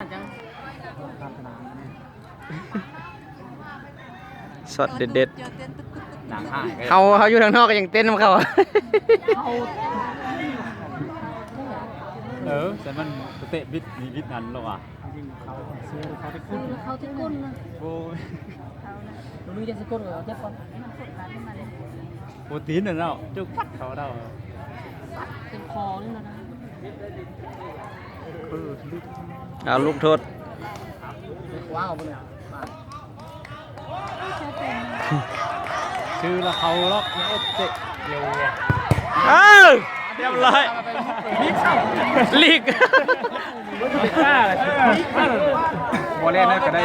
สดเด็ดๆเขาอยู่ทางนอกก็ยังเต้นของเขาแต่มันเตะบิดมีบิดนั้นหรอวะเขาที่ก้นนะโอ้ยเราดูจะสะกดเราเจ็บก่อนโปรตีนเนาะจุกปัดเขาเราเต็มคอนี่นะเอาลูกโทษว้าวเลยชื่อละเขาล็อกเตะเดียวเรียบร้อยลีกโมเลนนั่นก็ได้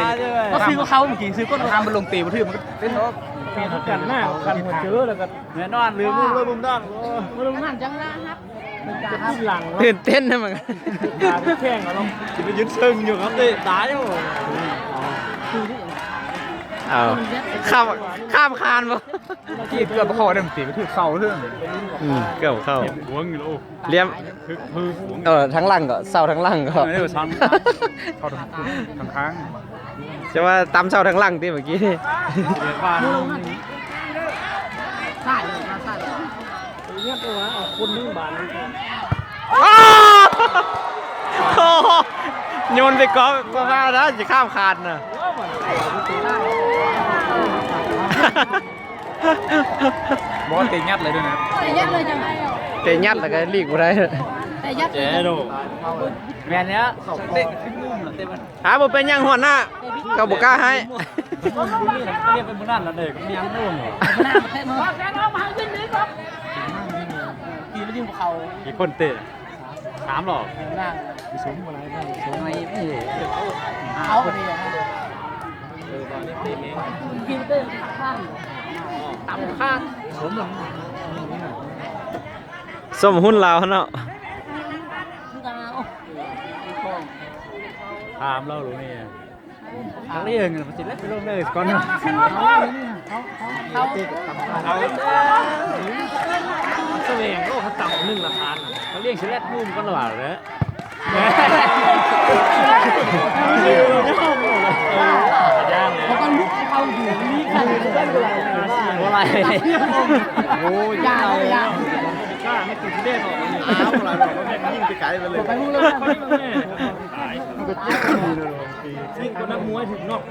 ก็ซื้อเขาเมื่อกี้ซื้อก้น ทำมันลงตีมาทื่อมันก็เต้นเนาะเปลี่ยนกันหน้ากันหัวเจอแล้วก็แน่นอนลืมมุมด้านมาลงนั่นจังนะครับครับหลังตื่นเต้นนะมึงแข่งเราจะไปยึดซึ่งอยู่ครับเตะตายอยู่เอาข้ามคานบ่ที่เกือบพอเดิมตีไปถือเสาเรื่องเกือบเข้าหัวงิโลเลี้ยมทั้งหลังก็เสาทั้งหลังก็ไม่ได้ว่าซ้ำเข้าทั้งค้างจะว่าตำเสาทั้งหลังที่เมื่อกี้เรียกว่าใช่ใช่เนี่ยตัวคนนึงบาทโยนไปก๊อฟมาแล้วจะข้ามคานน่ะบอกเตะยัดเลยด้วยนะแต่ยัดเลยจังไงเตะยัดแล้วก็ลีกบ่ได้แต่ยัดเจ๊ดูแม่เนี้ยเตะขึ้นมุมเตะมันหาบ่เป็นยังหัวหน้าก็บ่กล้าให้เรียกเป็นบุญนั่นแล้วเด็กมียังรุ่งเหรอแกน้องมาขึ้นนี้ครับกี่ไม่ยิงเขากี่คนเตะถามหรอมีสูงอะไรบ้างสูงอะไรไม่เห็นเขาพอดีอ่ะตอนนี้เตะเองกินเต้นข้างต่ำข้างผมหรอส้มหุ้นลาวเนาะถามเราหรือนี่ทั้งนี้เองมันจะเล่นไปลงเลยก่อนเขาแสดงโลกเขาต่ำ1 ราคาเขาเรียกชิลเลตมุมก็หล่อเลยเขาก็ลุกเขาอยู่นี่กันอะไรโอ้ยยาวกล้าไม่ติดเด่นหรอกอะไรหรอกเขายิ่งไปไกลไปเลยไปพูดเลยมันก็ยิ่งกว่านักมวยถึงนอก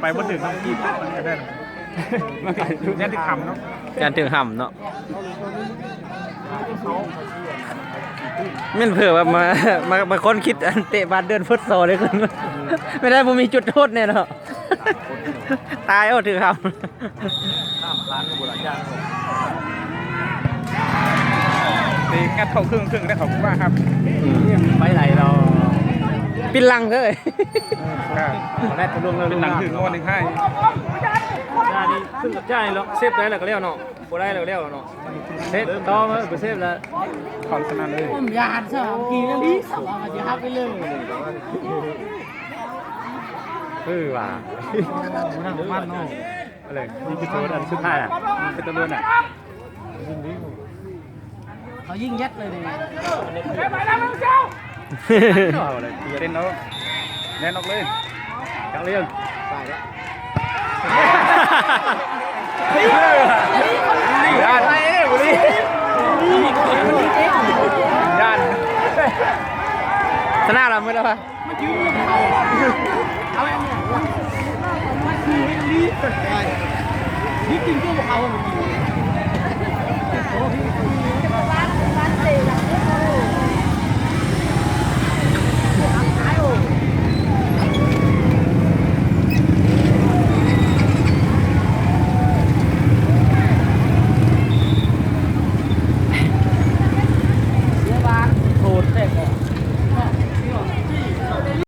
ไปบนถึงน้ำจิ้มมันก็ได้มันก็ดูแน่ที่ขำเนาะการถึงห่ำเนาะมันเผื่อว่ามาคนคิดอันเตะบาดเดินฟุตซอลเลยคุณไม่ได้ผมมีจุดโทษเนี่ยเนาะตายเอาถือห่ำร้านโบราณย่างตีงัดเข้าครึ่งได้ขอบคุณมากครับไม่ไหลเราปินลังเลยแรกจะลงเลยเป็นหนังถึงวันหนึ่งให้ยานี่ขึ้นกับใจแล้วเซฟได้แล้วก็เลี้ยวเนาะโบได้แล้วเลี้ยวเนาะเซฟต่อมาไปเซฟแล้วคอนสนั่นเลยผมยานสามกีนั่นดิสามารถจะฮับไปเลยว่านั่งมันเนาะอะไรนี่คือโซนอันสุดท้ายอ่ะเป็นตัวเลือนอ่ะเขายิ่งยัดเลยเนี่ยไปแล้วมึงเจ้าเล่นเนาะแน่นออกเลยจังเลี้ยงไปแล้วย่านบุรีย่านชนะเราไม่ได้ป่ะนี่กินกุ้งเขาเมื่อกี้